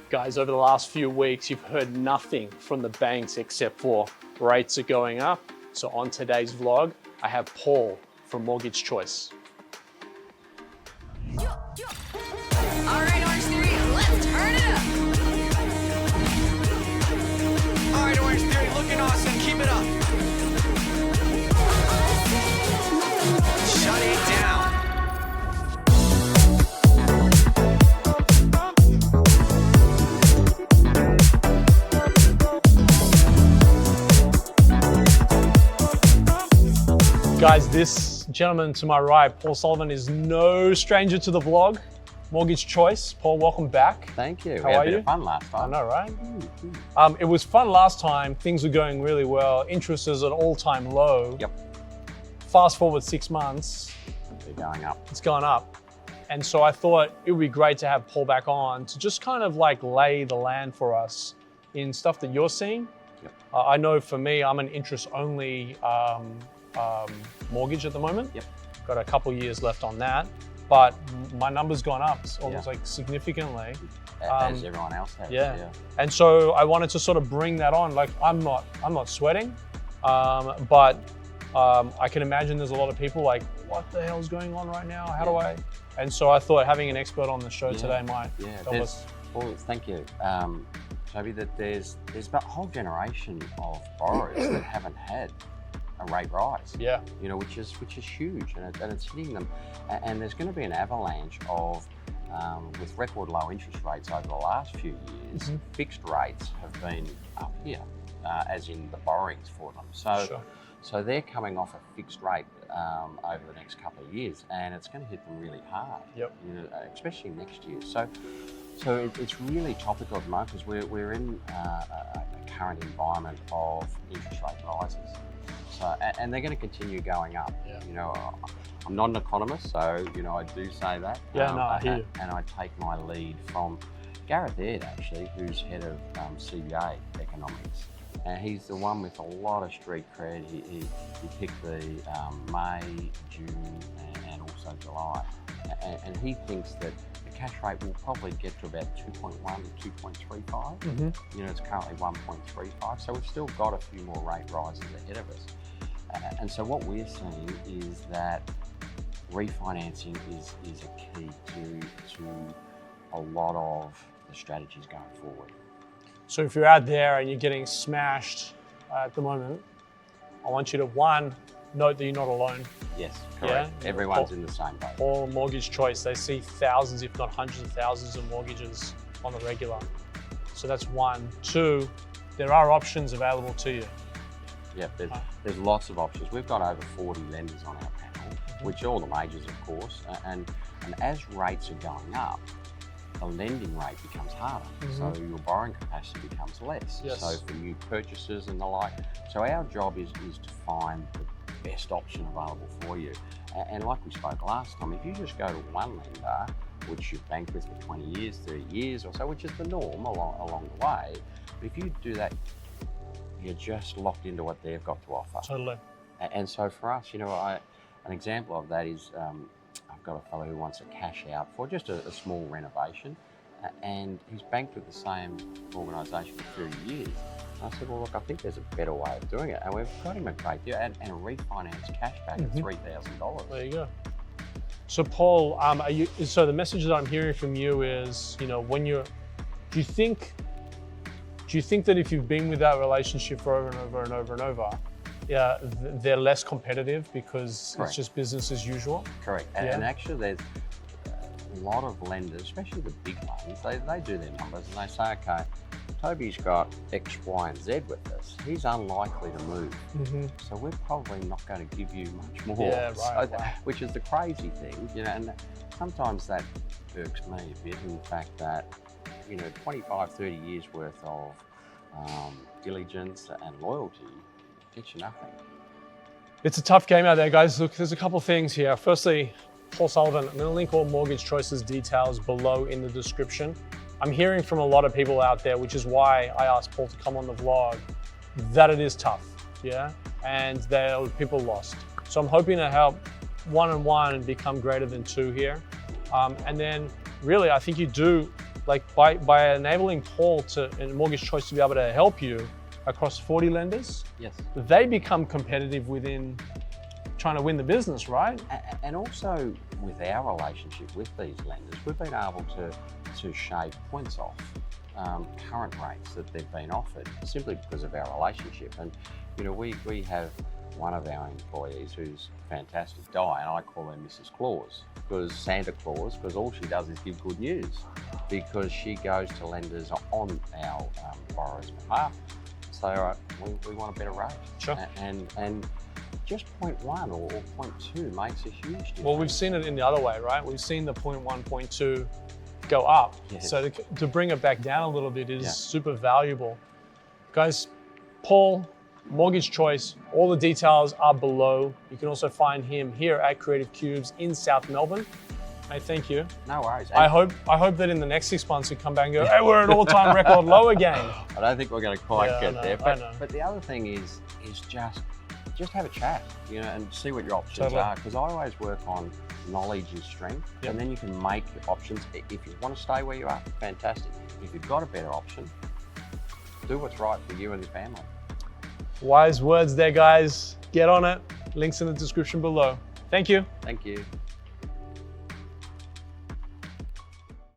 Guys, over the last few weeks, you've heard nothing from the banks except for rates are going up. So on today's vlog, I have Paul from Mortgage Choice. All right, Orange Theory, let's turn it up. All right, Orange Theory, looking awesome. Keep it up. Shut it down. Guys, this gentleman to my right, Paul Sullivan, is no stranger to the vlog. Mortgage Choice. Paul, welcome back. Thank you. How We had are a bit you? of fun last I time. know, right? It was fun last time. Things were going really well. Interest is at all-time low. Yep. Fast forward 6 months, They're going up. it's gone up. And so I thought it would be great to have Paul back on to just kind of like lay the land for us in stuff that you're seeing. Yep. I know for me, I'm an interest-only mortgage at the moment. Yep. Got a couple years left on that, but my number's gone up almost Yeah. like significantly. As everyone else has. Yeah. And so I wanted to sort of bring that on. Like I'm not sweating, but I can imagine there's a lot of people like, what the hell's going on right now? How do I? And so I thought having an expert on the show today might help us. Well, thank you. Toby, that there's about a whole generation of borrowers that haven't had a rate rise. Yeah. You know, which is huge, and it's hitting them. And there's going to be an avalanche of, with record low interest rates over the last few years, fixed rates have been up here, as in the borrowings for them. So, so they're coming off a fixed rate over the next couple of years, and it's going to hit them really hard. Yep. You know, especially next year. So it's really topical at the moment because we're in a current environment of interest rate rises. So, and they're going to continue going up. Yeah. You know, I'm not an economist, so you know I do say that. Yeah, no, I hear you. And I take my lead from Gareth Aird, actually, who's head of CBA economics, and he's the one with a lot of street cred. He picked the May, June, and also July, and he thinks that the cash rate will probably get to about 2.1 to 2.35. You know, it's currently 1.35, so we've still got a few more rate rises ahead of us. And so what we're seeing is that refinancing is a key to a lot of the strategies going forward. So if you're out there and you're getting smashed at the moment, I want you to, one, note that you're not alone. Yes, correct. Yeah? Everyone's in the same boat. All Mortgage Choice, they see thousands, if not hundreds of thousands of mortgages on the regular. So that's one. Two, there are options available to you. Yeah, there's lots of options. We've got over 40 lenders on our panel, which are all the majors, of course. And as rates are going up, the lending rate becomes harder. So your borrowing capacity becomes less. Yes. So for new purchases and the like. So our job is to find the best option available for you. And like we spoke last time, if you just go to one lender, which you've banked with for 20 years, 30 years or so, which is the norm along the way, but if you do that, you're just locked into what they've got to offer. Totally. And so for us, you know, an example of that is I've got a fellow who wants a cash out for just a small renovation, and he's banked with the same organisation for 30 years. And I said, well, look, I think there's a better way of doing it, and we've got him a great deal and a refinance cashback of $3,000. There you go. So Paul, so the message that I'm hearing from you is, you know, do you think that if you've been with that relationship for over and over and over and over, they're less competitive because Correct. It's just business as usual? Correct. And actually there's a lot of lenders, especially the big ones, they do their numbers and they say, okay, Toby's got X, Y, and Z with us. He's unlikely to move. So we're probably not going to give you much more. Yeah, right, Which is the crazy thing, you know, and sometimes that irks me a bit in the fact that, you know, 25, 30 years worth of diligence and loyalty gets you nothing. It's a tough game out there, guys. Look, there's a couple things here. Firstly, Paul Sullivan, I'm going to link all Mortgage Choice's details below in the description. I'm hearing from a lot of people out there, which is why I asked Paul to come on the vlog, that it is tough, yeah? And there are people lost. So I'm hoping to help one and one become greater than two here. And then really, I think you do Like by enabling Paul and Mortgage Choice to be able to help you across 40 lenders, Yes. they become competitive within trying to win the business, right? And also with our relationship with these lenders, we've been able to shave points off current rates that they've been offered simply because of our relationship. And you know, we have one of our employees who's fantastic, Di, and I call her Mrs. Claus, because Santa Claus, because all she does is give good news, because she goes to lenders on our borrowers' behalf. So we want a better rate. Sure. And just 0.1 or 0.2 makes a huge difference. Well, we've seen it in the other way, right? We've seen the 0.1, 0.2 go up. Yes. So to bring it back down a little bit is Yeah. super valuable. Guys, Paul, Mortgage Choice, all the details are below. You can also find him here at Creative Cubes in South Melbourne. Hey, thank you. No worries. I hope that in the next 6 months we come back and go, hey, we're at all-time record low again. I don't think we're going to quite Yeah, get I there. know, But, I know. but the other thing is just have a chat, you know, and see what your options Totally. are. Because I always work on knowledge is strength, Yep. and then you can make options. If you want to stay where you are, fantastic. If you've got a better option, do what's right for you and your family. Wise words there, guys. Get on it. Links in the description below. Thank you. Thank you.